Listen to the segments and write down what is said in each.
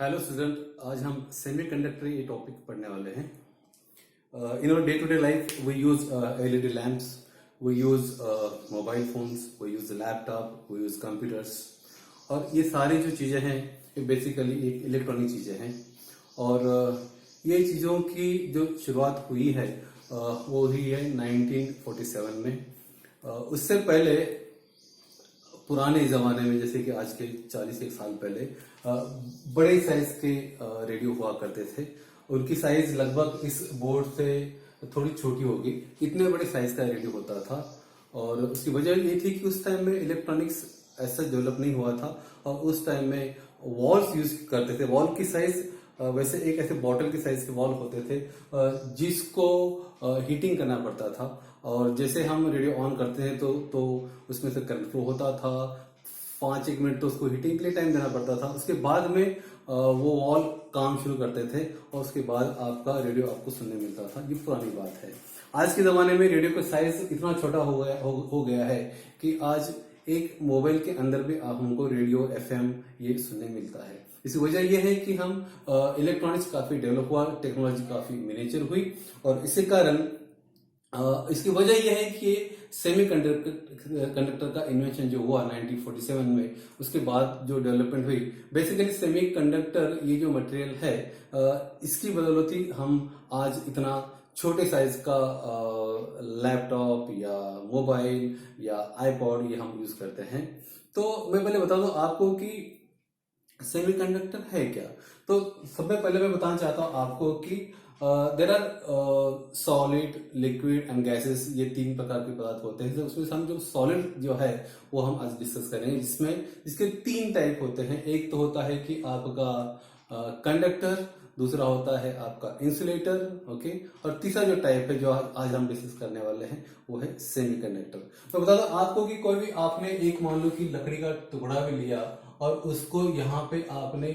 Hello student, आज हम semiconductor ये टॉपिक पढ़ने वाले हैं। In our day to day life we use LED lamps, we use mobile phones, we use laptop, we use computers. और ये सारी जो चीजें हैं ये बेसिकली एक इलेक्ट्रॉनिक चीजें हैं। और ये चीजों की जो शुरुआत हुई है वो हुई है 1947 में। उससे पहले पुराने जमाने में, जैसे कि आज के 40 साल पहले, बड़े साइज के रेडियो हुआ करते थे। उनकी साइज लगभग इस बोर्ड से थोड़ी छोटी होगी, इतने बड़े साइज का रेडियो होता था। और उसकी वजह ये थी कि उस टाइम में इलेक्ट्रॉनिक्स ऐसा डेवलप नहीं हुआ था। और उस टाइम में वॉल्स यूज करते थे। वॉल की साइज वैसे एक ऐसे बॉटल के साइज के वॉल होते थे जिसको हीटिंग करना पड़ता था। और जैसे हम रेडियो ऑन करते हैं तो उसमें से करंट फ्लो होता था। 5-1 मिनट तो उसको हीटिंग के लिए टाइम देना पड़ता था। उसके बाद में वो वॉल काम शुरू करते थे और उसके बाद आपका रेडियो आपको सुनने मिलता था। ये पुरानी बात है। आज के जमाने में रेडियो का साइज इतना छोटा हो गया है कि आज एक मोबाइल के अंदर भी आप हमको रेडियो एफएम ये सुनने मिलता है। इसकी वजह यह है कि हम इलेक्ट्रॉनिक्स काफी डेवलप हुआ, टेक्नोलॉजी काफी मिनिएचर हुई। और इसी कारण इसकी वजह यह है कि सेमी कंडक्टर का इन्वेंशन जो हुआ 1947 में, उसके बाद जो डेवलपमेंट हुई, बेसिकली सेमी कंडक्टर ये जो मटेरियल है इसकी बदौलत ही हम आज इतना छोटे साइज का लैपटॉप या मोबाइल या आईपॉड ये हम यूज करते हैं। तो मैं पहले बता दूं आपको कि सेमीकंडक्टर है क्या। तो सबसे पहले मैं बताना चाहता हूं आपको कि there are solid, liquid and gases, ये 3 प्रकार के पदार्थ होते हैं। तो उसमें से हम जो सॉलिड जो है वो हम आज डिस्कस करेंगे, जिसके 3 टाइप होते हैं। एक तो होता है कि आपका कंडक्टर, दूसरा होता है आपका इंसुलेटर, ओके, और तीसरा जो टाइप है जो आज हम डिस्कस करने वाले हैं वो है सेमीकंडक्टर। तो बता दो आपको कि कोई भी आपने एक मान लो कि लकड़ी का टुकड़ा भी लिया और उसको यहाँ पे आपने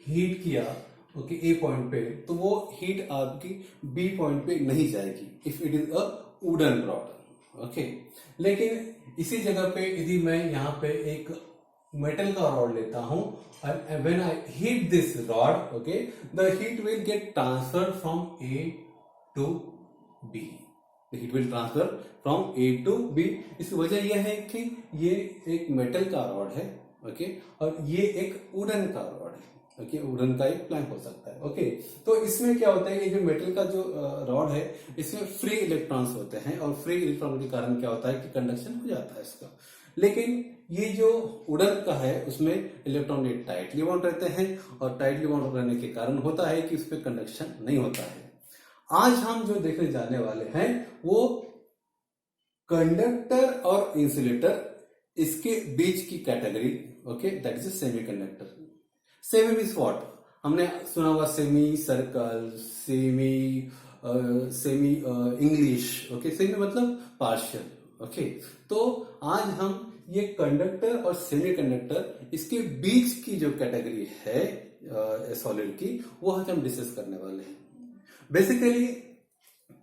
हीट किया, ओके, ए पॉइंट पे, तो वो हीट आपकी बी पॉइंट पे नहीं जाएगी if it is a wooden rod, okay. लेकिन इसी जगह पे यदि मैं यहाँ पे एक मेटल का रॉड लेता हूं, and when I hit this rod, okay, the heat will get transferred from A to B. The heat will transfer from A to B. इसकी वजह यह है कि ये एक मेटल का रॉड है, ओके, और ये एक वुडन का रॉड है, ओके, वुडन का एक प्लैंक हो सकता है, ओके। तो इसमें क्या होता है, ये जो मेटल का जो रॉड है इसमें फ्री इलेक्ट्रॉन्स होते हैं और फ्री इलेक्ट्रॉन के कारण क्या होता है कि कंडक्शन हो जाता है इसका। लेकिन ये जो वुडन का है उसमें इलेक्ट्रॉन टाइटली बाउंड रहते हैं और टाइटली बाउंड रहने के कारण होता है कि उस पर कंडक्शन नहीं होता है। आज हम जो देखने जाने वाले हैं वो कंडक्टर और इंसुलेटर, इसके बीच की category, okay, that is semiconductor. Semi means what? हमने सुना होगा semi circle, semi English, okay. Semi मतलब पार्शियल, ओके। तो आज हम ये कंडक्टर और सेमीकंडक्टर, इसके बीच की जो कैटेगरी है सॉलिड की, वो आज हम डिस्कस करने वाले हैं। बेसिकली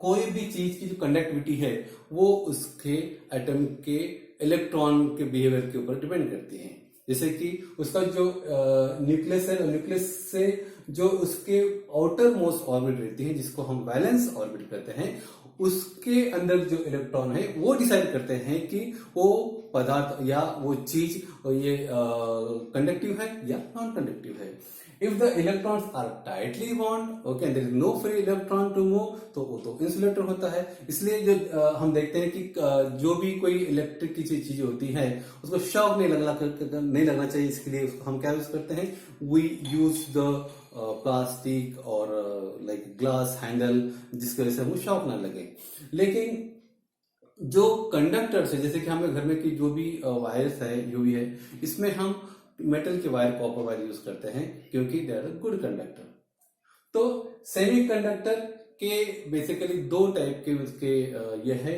कोई भी चीज की जो कंडक्टिविटी है वो उसके एटम के इलेक्ट्रॉन के बिहेवियर के ऊपर डिपेंड करती है। जैसे कि उसका जो न्यूक्लियस है, न्यूक्लियस से जो उसके आउटर मोस्ट ऑर्बिट रहती है, जिसको हम वैलेंस ऑर्बिट कहते हैं, उसके अंदर जो इलेक्ट्रॉन है वो डिसाइड करते हैं कि वो पदार्थ या वो चीज ये कंडक्टिव है या नॉन कंडक्टिव है। If the electrons are tightly bond, okay, and there is no free electron to move, तो वो तो इंसुलेटर होता है। इसलिए जो हम देखते हैं कि जो भी कोई इलेक्ट्रिक की चीज होती है उसको शॉक नहीं लगना चाहिए। इसके लिए हम क्या यूज करते हैं, वी यूज द प्लास्टिक और लाइक ग्लास हैंडल, जिसकी वजह से हमको शॉक ना लगे। लेकिन जो कंडक्टर्स है, जैसे कि हमें घर में की जो भी वायर्स है, जो भी है, इसमें हम मेटल के वायर, कॉपर वायर यूज करते हैं क्योंकि they are a good conductor. तो सेमीकंडक्टर के बेसिकली 2 टाइप के उसके ये है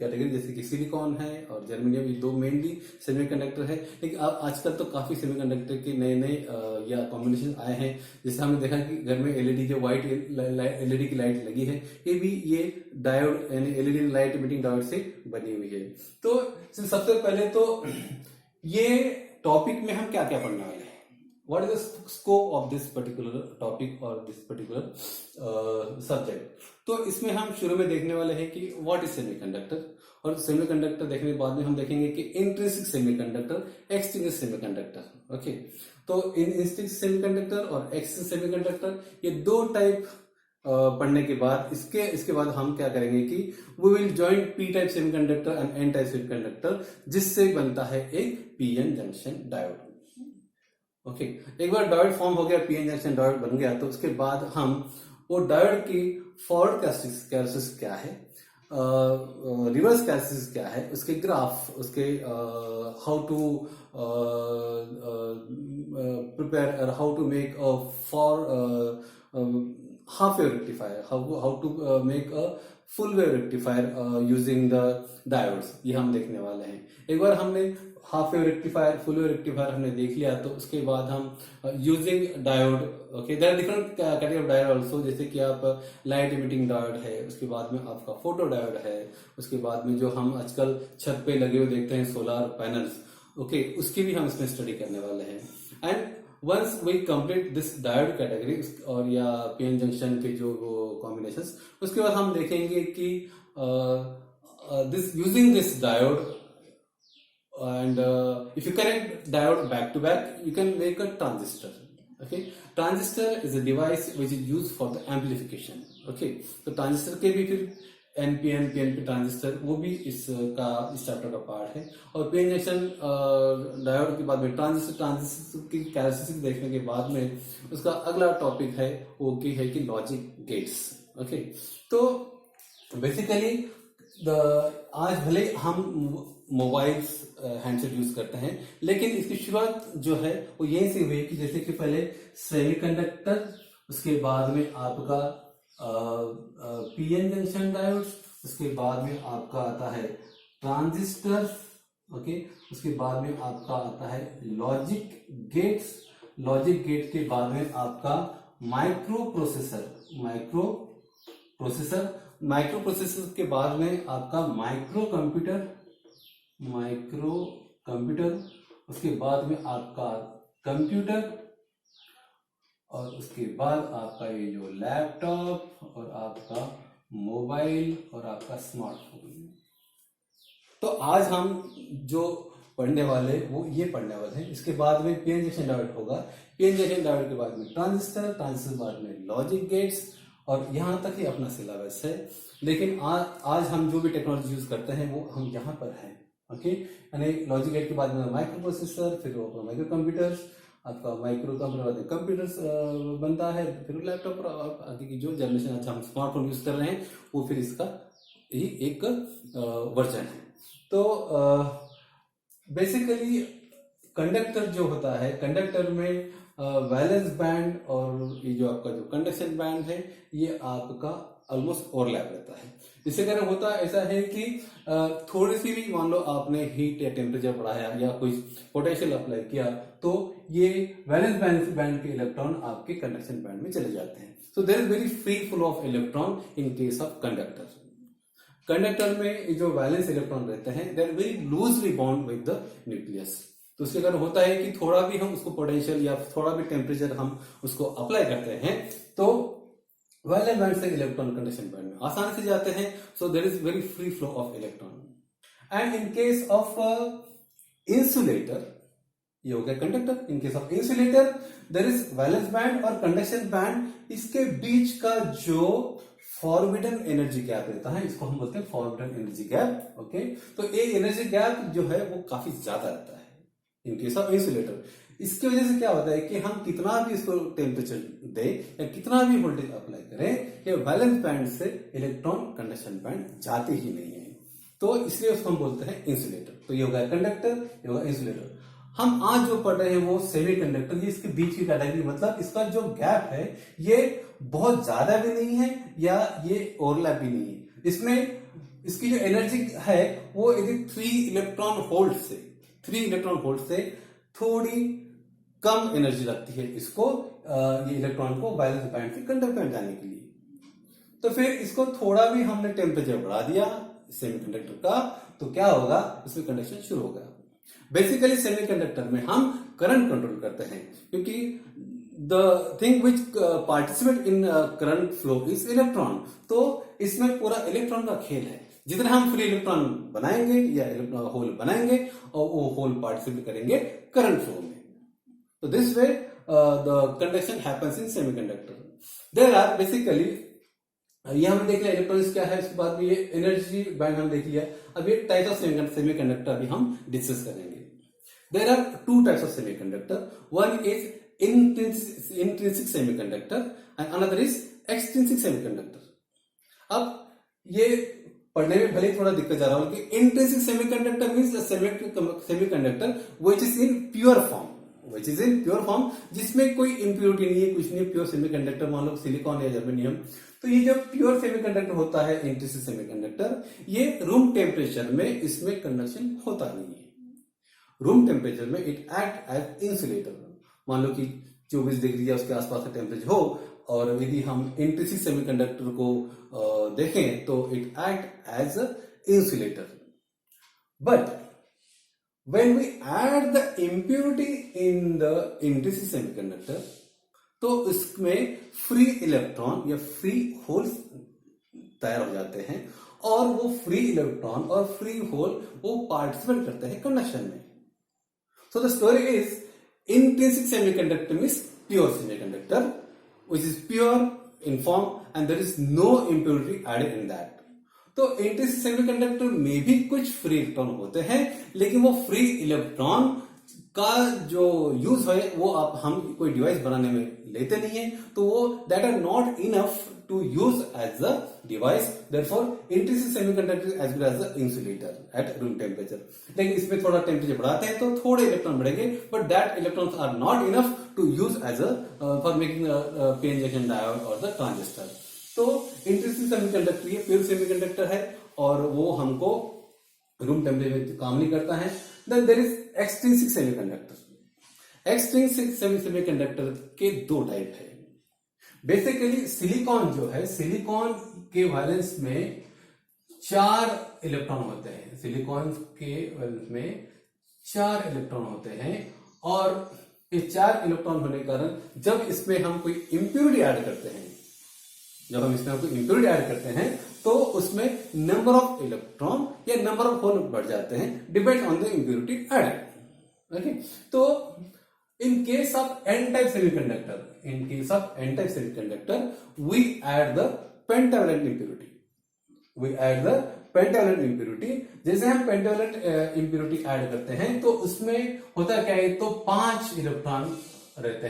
कैटेगरी, जैसे कि सिलिकॉन है और जर्मेनियम, ये 2 मेनली सेमीकंडक्टर है। लेकिन अब आजकल तो काफी सेमीकंडक्टर के नए नए या कॉम्बिनेशन आए हैं। जैसे हमने देखा कि घर में एलईडी, जो व्हाइट एलईडी की लाइट लगी है, ये भी ये डायोड यानी एलईडी लाइट इमिटिंग डायोड से बनी हुई है। तो सबसे पहले तो ये टॉपिक में हम क्या क्या पढ़ने वाले हैं। what is the scope of this particular topic or this particular subject. तो इसमें हम शुरू में देखने वाले हैं कि what is semiconductor, और सेमीकंडक्टर देखने के बाद में हम देखेंगे कि intrinsic semiconductor, extrinsic semiconductor. Okay, तो इंट्रिंसिक सेमीकंडक्टर और एक्सट्रिंसिक सेमीकंडक्टर, ये दो टाइप पढ़ने के बाद इसके बाद हम क्या करेंगे कि we will join P type semiconductor and N type semiconductor, जिससे बनता है एक पीएन जंक्शन डायोड. ओके, एक बार डायोड फॉर्म हो गया, पीएन जंक्शन डायोड बन गया, तो उसके बाद हम वो डायोड की फॉरवर्ड कैरेक्टरिस्टिक्स क्या है, रिवर्स कैरेक्टरिस्टिक्स क्या है, उसके ग्राफ, उसके how to prepare, how to make a for half wave rectifier, how to make a full wave rectifier using the diodes, ये हम देखने वाले हैं. एक बार हमने half wave rectifier, full wave rectifier हमने देख लिया, तो उसके बाद हम using diode, okay, there are different category of diode also, जैसे कि आप लाइट इमिटिंग डायोड है, उसके बाद में आपका फोटो डायोड है, उसके बाद में जो हम आजकल छत पे लगे हुए देखते हैं सोलर पैनल्स, ओके, उसकी भी हम इसमें स्टडी करने वाले हैं. And once we complete this diode category और या पीएन जंक्शन के जो कॉम्बिनेशंस, उसके बाद हम देखेंगे कि this using this diode and if you connect diode back to back, you can make a transistor. Okay, transistor is a device which is used for the amplification. Okay, तो transistor के भी फिर NPN PNP transistor, वो भी इस chapter का part है. और पीएन जंक्शन डायोड के बाद में ट्रांजिस्टर की कैरेक्टरिस्टिक्स देखने के बाद में उसका अगला टॉपिक है वो की है कि लॉजिक गेट्स. ओके, तो बेसिकली आज भले हम मोबाइल्स हैंडसेट यूज करते हैं, लेकिन इसकी शुरुआत जो है वो यहीं से हुई कि जैसे कि पहले सेमीकंडक्टर, उसके बाद में आपका पीएन जंक्शन डायोड्स, उसके बाद में आपका आता है ट्रांजिस्टर, ओके, उसके बाद में आपका आता है लॉजिक गेट्स, लॉजिक गेट के बाद में आपका माइक्रो प्रोसेसर के बाद में आपका माइक्रो कंप्यूटर, उसके बाद में आपका कंप्यूटर, और उसके बाद आपका ये जो लैपटॉप और आपका मोबाइल और आपका स्मार्टफोन. तो आज हम जो पढ़ने वाले वो ये पढ़ने वाले हैं. इसके बाद में पीएन जंक्शन डायोड होगा, पीएन जंक्शन डायोड के बाद में ट्रांजिस्टर के बाद में लॉजिक गेट्स, और यहां तक ही अपना सिलेबस है. लेकिन आज हम जो भी टेक्नोलॉजी यूज करते हैं वो हम यहाँ पर हैं. ओके, यानी लॉजिक गेट के बाद में माइक्रो प्रोसेसर, फिर वो माइक्रो कंप्यूटर्स, आपका माइक्रो कंप्यूटर बाद कंप्यूटर्स बनता है, फिर लैपटॉप और आगे की जो जनरेशन अच्छा हम स्मार्टफोन यूज कर रहे हैं वो फिर इसका ही एक वर्जन है. तो बेसिकली कंडक्टर जो होता है, कंडक्टर में वैलेंस बैंड और ये जो आपका जो कंडक्शन बैंड है ये आपका ऑलमोस्ट ओवरलैप रहता है. इससे कारण होता ऐसा है कि थोड़ी सी भी मान लो आपने हीट या टेम्परेचर बढ़ाया या कोई पोटेंशियल अप्लाई किया, तो ये वैलेंस बैंड के इलेक्ट्रॉन आपके कंडक्शन बैंड में चले जाते हैं. So there is very free flow of electron in case of conductor. Conductor में जो वैलेंस इलेक्ट्रॉन रहते हैं they are very loosely bound with the nucleus. तो उसके कारण होता है कि थोड़ा भी हम उसको पोटेंशियल या थोड़ा भी टेम्परेचर हम उसको अप्लाई करते हैं तो वैलेंस बैंड से इलेक्ट्रॉन कंडक्शन बैंड में आसानी से जाते हैं. So there is very free flow of electron. And in case of insulator, ये हो गया conductor. In case of insulator there is valence band और कंडक्शन बैंड, इसके बीच का जो फॉरबिडन एनर्जी गैप रहता है इसको हम बोलते हैं फॉरबिडन एनर्जी गैप. ओके, तो ये एनर्जी गैप जो है वो काफी ज्यादा रहता है इन केस ऑफ इंसुलेटर. इसकी वजह से क्या होता है कि हम कितना भी इसको टेम्परेचर दे या कितना भी वोल्टेज अप्लाई करें, ये वैलेंस बैंड से इलेक्ट्रॉन कंडक्शन बैंड जाते ही नहीं है. तो इसलिए उसको हम बोलते हैं इंसुलेटर. तो ये होगा कंडक्टर, ये होगा इंसुलेटर. हम आज जो पढ़ रहे हैं वो सेमी कंडक्टर, ये इसके बीच की कैटेगरी, मतलब इसका जो गैप है ये बहुत ज्यादा भी नहीं है या ये ओवरलैप भी नहीं है. इसमें इसकी जो एनर्जी है वो यदि 3 इलेक्ट्रॉन वोल्ट से थोड़ी कम एनर्जी लगती है इसको, ये इलेक्ट्रॉन को वैलेंस बैंड से कंडक्ट बैंड जाने के लिए. तो फिर इसको थोड़ा भी हमने टेम्परेचर बढ़ा दिया सेमीकंडक्टर का, तो क्या होगा, इसमें कंडक्शन शुरू होगा. बेसिकली सेमीकंडक्टर में हम करंट कंट्रोल करते हैं, क्योंकि the thing which participate in current flow is electron. तो इसमें पूरा इलेक्ट्रॉन का खेल है। जितने हम फ्री इलेक्ट्रॉन बनाएंगे या होल बनाएंगे और वो होल पार्टिसिपेट करेंगे करंट फ्लो में। तो this way the conduction happens in semiconductor. There are basically, ये हमने देख लिया इलेक्ट्रॉनिक्स क्या है, उसके बाद में ये एनर्जी बैंड हम देख लिया। अब ये टाइप ऑफ सेमीकंडक्टर भी हम डिस्कस करेंगे। There are two types of semiconductor, one is intrinsic semiconductor and another is extrinsic semiconductor। अब ये पढ़ने में भले थोड़ा दिक्कत जा रहा हो कि intrinsic semiconductor means a semiconductor which is in pure form, जिसमें कोई impurity नहीं है, कुछ नहीं, प्योर सेमीकंडक्टर, मान लो सिलिकॉन या जर्मेनियम। तो ये जो प्योर सेमीकंडक्टर होता है इंट्रिंसिक सेमीकंडक्टर, ये रूम टेम्परेचर में इसमें कंडक्शन होता नहीं है। रूम टेम्परेचर में इट एक्ट एज इंसुलेटर। मान लो कि 24 डिग्री या उसके आसपास का टेम्परेचर हो, और यदि हम इंट्रिंसिक सेमीकंडक्टर को देखें तो it act as insulator. But when we add the impurity in the intrinsic semiconductor, तो इसमें फ्री इलेक्ट्रॉन या फ्री होल्स तैयार हो जाते हैं, और वो फ्री इलेक्ट्रॉन और फ्री होल वो पार्टिसिपेट करते हैं कंडक्शन में। So the story is intrinsic semiconductor means pure semiconductor which is pure in form and there is no impurity added in that। तो intrinsic semiconductor में भी कुछ फ्री इलेक्ट्रॉन होते हैं, लेकिन वो फ्री इलेक्ट्रॉन का जो यूज है वो आप हम कोई डिवाइस बनाने में लेते नहीं है, तो वो that are not enough to use as a device. Therefore intrinsic semiconductor as well as the insulator at room temperature. लेकिन इसमें थोड़ा टेम्परेचर बढ़ाते हैं तो थोड़े इलेक्ट्रॉन बढ़ेंगे, but that electrons are not enough to use as a for making PN junction diode और the transistor. तो इंट्रिंसिक सेमीकंडक्टर ये प्योर सेमीकंडक्टर है और वो हमको रूम टेम्परेचर में काम नहीं करता है। Then there is extrinsic semiconductor. Extrinsic semiconductor के दो टाइप है। बेसिकली सिलिकॉन जो है, सिलिकॉन के वैलेंस में 4 इलेक्ट्रॉन होते हैं। सिलिकॉन के वैलेंस में 4 इलेक्ट्रॉन होते हैं, और ये 4 इलेक्ट्रॉन होने के कारण जब इसमें हम कोई इंप्योरिटी ऐड करते हैं, तो उसमें नंबर ऑफ इलेक्ट्रॉन या नंबर ऑफ होल बढ़ जाते हैं, depend on the impurity added. Okay, तो in case of n-type semiconductor, we add the pentavalent impurity। जैसे हम पेंटावलेंट impurity ऐड करते हैं तो उसमें होता क्या है, तो 5 इलेक्ट्रॉन रहते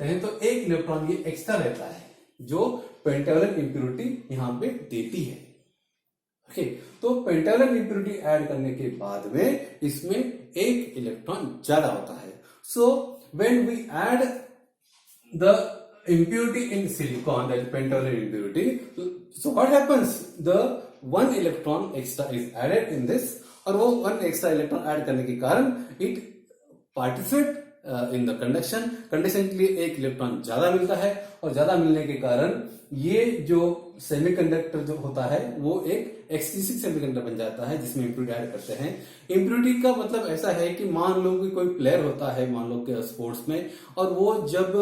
हैं, तो 1 इलेक्ट्रॉन ये एक्स्ट्रा रहता है जो पेंटावलेंट impurity यहां पे देती है। ओके, तो पेंटावलेंट इंप्योरिटी ऐड करने के बाद में इसमें 1 इलेक्ट्रॉन ज्यादा होता है। So when we add the impurity in silicon, that is pentavalent impurity, so what happens, the 1 electron extra is added in this, और वो 1 extra electron ऐड करने के कारण it participate in the conduction के लिए 1 इलेक्ट्रॉन ज्यादा मिलता है, और ज्यादा मिलने के कारण ये जो सेमीकंडक्टर जो होता है वो एक एक्सट्रिंसिक सेमीकंडक्टर बन जाता है, जिसमें इंप्योरिटी ऐड करते हैं। इंप्योरिटी का मतलब ऐसा है कि मान लो कि कोई प्लेयर होता है, मान लो कि स्पोर्ट्स में, और वो जब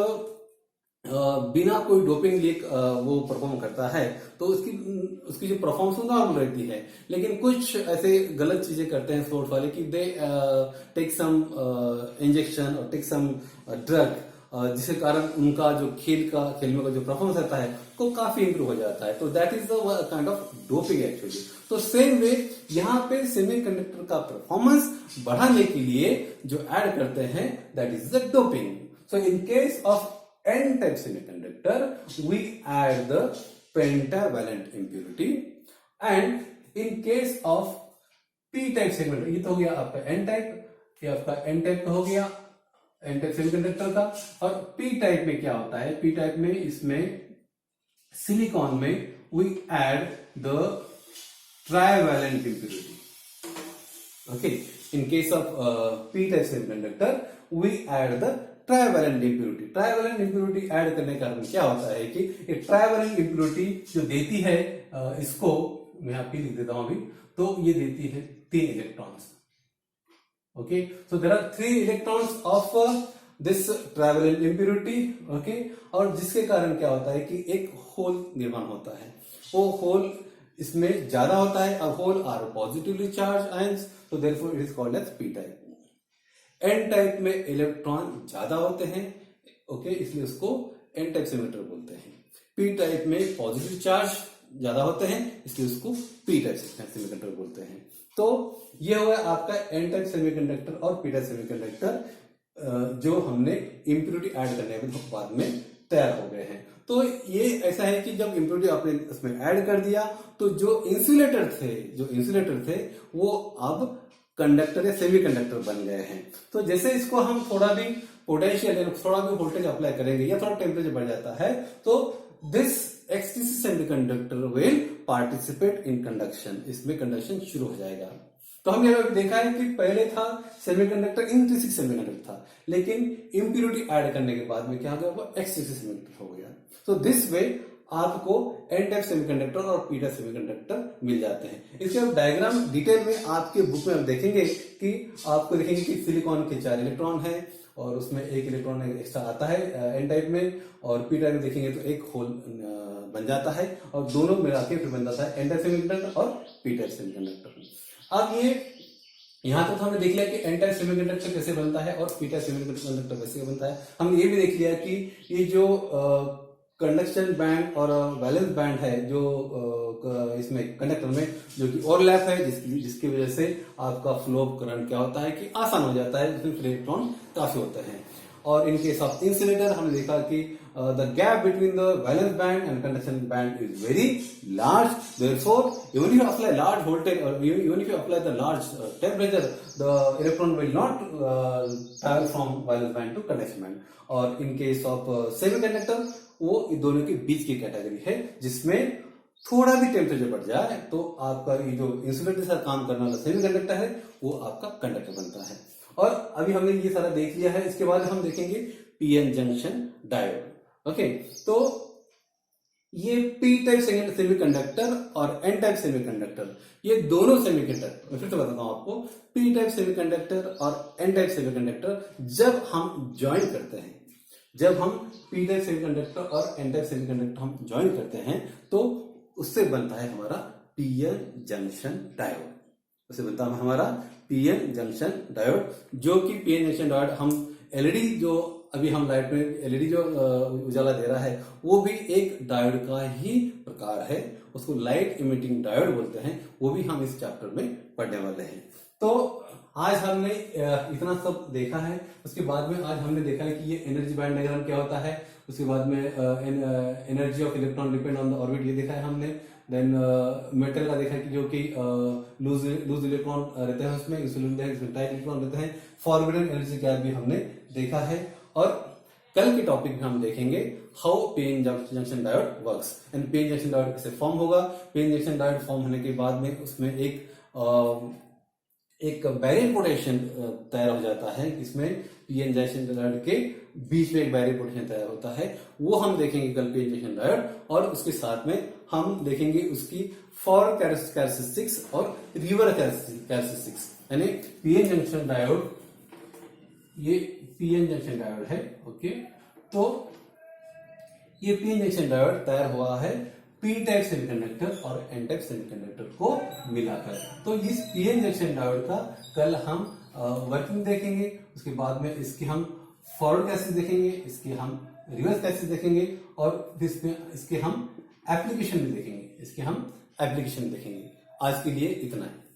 बिना कोई डोपिंग लीक वो परफॉर्म करता है तो उसकी जो परफॉर्मेंस नॉर्मल रहती है, लेकिन कुछ ऐसे गलत चीजें करते हैं स्पोर्ट्स वाले कि दे टेक सम इंजेक्शन और टेक सम ड्रग, जिसके कारण उनका जो खेल में का जो परफॉर्मेंस रहता है वो काफी इंप्रूव हो जाता है। तो that is the kind of doping actually. तो सेम वे यहाँ पे सेमीकंडक्टर का परफॉर्मेंस बढ़ाने के लिए जो ऐड करते हैं that is the doping. So in case of n-type semiconductor we add the pentavalent impurity, and in case of p-type semiconductor, ये तो हो गया आपका n-type, ये आपका n-type का हो गया n-type semiconductor का। और p-type में क्या होता है, p-type में इसमें सिलिकॉन में we add the trivalent impurity। okay, in case of p-type semiconductor we add the trivalent impurity. Trivalent impurity add करने का कारण क्या होता है कि ये ट्राइवेलेंट इंप्योरिटी जो देती है, इसको मैं आपको लिख देता हूं अभी, तो ये देती है 3 electrons. Okay, so there are 3 electrons of this traveling impurity. Okay, और जिसके कारण क्या होता है कि एक होल निर्माण होता है. वो होल इसमें ज्यादा होता है. A whole are positively charged ions, so therefore it is called as p type. n type में इलेक्ट्रॉन ज्यादा होते हैं. ओके, इसलिए उसको n टाइप सेमीकंडक्टर बोलते हैं. p टाइप में पॉजिटिव चार्ज ज्यादा होते हैं, इसलिए उसको p टाइप सेमीकंडक्टर बोलते हैं. तो ये हुआ आपका n टाइप सेमीकंडक्टर और p टाइप सेमीकंडक्टर जो हमने इम्प्योरिटी ऐड करने के बाद में तैयार हो गए हैं. तो ये ऐसा है कि जब इम्प्योरिटी आपने उसमें ऐड कर दिया तो जो इंसुलेटर थे वो अब कंडक्टर या सेमीकंडक्टर बन गए हैं. तो जैसे इसको हम थोड़ा भी पोटेंशियल थोड़ा भी वोल्टेज अप्लाई करेंगे या थोड़ा टेम्परेचर बढ़ जाता है तो this extrinsic semiconductor will participate in conduction. इसमें कंडक्शन शुरू हो जाएगा. तो हम यहाँ देखा है कि पहले था सेमीकंडक्टर इंट्रिंसिक सेमीकंडक्टर था, लेकिन इम्प्योरिटी ऐड करने के बाद में क्या हो गया, वो एक्सटीसी सेमीकंडक्टर हो गया. तो दिस वे आपको एन टाइप सेमीकंडक्टर और पी टाइप सेमीकंडक्टर मिल जाते हैं. इसके डायग्राम डिटेल में आपके बुक में हम देखेंगे कि आपको देखेंगे कि सिलिकॉन के 4 इलेक्ट्रॉन है और उसमें 1 इलेक्ट्रॉन एक्स्ट्रा आता है एन टाइप में, और पी टाइप में देखेंगे तो एक होल बन जाता है और दोनों मिला के फिर बन जाता है एन टाइप सेमीकंडक्टर और पी टाइप सेमीकंडक्टर. अब ये यहां तक हमने देख लिया कि एन टाइप सेमीकंडक्टर कैसे बनता है और पी टाइप सेमीकंडक्टर कैसे बनता है. हम ये भी देख लिया कि ये जो कंडक्शन बैंड और वैलेंस बैंड है जो इसमें कंडक्टर में जो कि ओवरलैप है, जिसकी वजह से आपका फ्लो ऑफ करंट क्या होता है कि आसान हो जाता है, जिसमें फ्री इलेक्ट्रॉन काफी होते हैं. और इन केस ऑफ इंसुलेटर हमने देखा कि the gap between the valence band and conduction band is very large. Therefore even if you apply large voltage or even if you apply the large temperature, the electron will not travel from valence band to conduction band. और in case of semiconductor वो इन दोनों के बीच की category है, जिसमें थोड़ा भी temperature बढ़ जाए तो आपका ये जो इंसुलेटर के साथ काम करने वाला सेमीकंडक्टर है वो आपका कंडक्टर बनता है. और अभी हमने ये सारा देख लिया है. इसके बाद हम देखेंगे पीएन जंक्शन डायोड. ओके, तो ये पी टाइप सेमीकंडक्टर और एन टाइप सेमीकंडक्टर, ये दोनों सेमीकंडक्टर, मैं फिर से बताता हूं आपको, पी टाइप सेमीकंडक्टर और एन टाइप सेमीकंडक्टर जब हम ज्वाइन करते हैं, जब हम पी टाइप सेमीकंडक्टर और एन टाइप सेमीकंडक्टर हम ज्वाइन करते हैं तो उससे बनता है हमारा पीएन जंक्शन डायोड. उससे बनता है हमारा पीएन जंक्शन डायोड, जो कि पीएन जंक्शन डायोड हम एलईडी जो अभी हम लाइट में एलईडी जो उजाला दे रहा है वो भी एक डायोड का ही प्रकार है. उसको लाइट इमिटिंग डायोड बोलते हैं. वो भी हम इस चैप्टर में पढ़ने वाले हैं. तो आज हमने इतना सब देखा है. उसके बाद में आज हमने देखा है कि ये एनर्जी बैंड डायग्राम क्या होता है. उसके बाद में energy of electron depend on the orbit, ये देखा है हमने. देन मेटल का देखा है कि जो कि लूज इलेक्ट्रॉन रहते हैं उसमें, इसमें टाइट इलेक्ट्रॉन रहते हैं. फॉरबिडन एनर्जी गैप भी हमने देखा है. और कल के टॉपिक में हम देखेंगे how PN junction diode works and PN junction diode कैसे फॉर्म होगा. पीएन जंक्शन डायोड फॉर्म होने के बाद में उसमें एक बैरियर पोटेंशियल तैयार हो जाता है, इसमें पीएन जंक्शन डायोड के बीच में एक बैरियर पोटेंशियल तैयार होता है. वो हम देखेंगे कल पीएन जंक्शन डायोड. और उसके साथ में हम देखेंगे उसकी फॉरवर्ड कैरेक्टरिस्टिक्स और रिवर्स कैरेक्टरिस्टिक्स. यानी पीएन जंक्शन डायोड, ये पीएन जंक्शन डायोड है. ओके, तो ये पीएन जंक्शन डायोड तैयार हुआ है पी टाइप सेमीकंडक्टर और एन टाइप सेमीकंडक्टर को मिलाकर. तो इस पीएन जंक्शन डायोड का कल हम वर्किंग देखेंगे. उसके बाद में इसकी हम फॉरवर्ड कैसे देखेंगे, इसके हम रिवर्स कैसे देखेंगे, और इसके हम एप्लीकेशन भी देखेंगे. आज के लिए इतना है.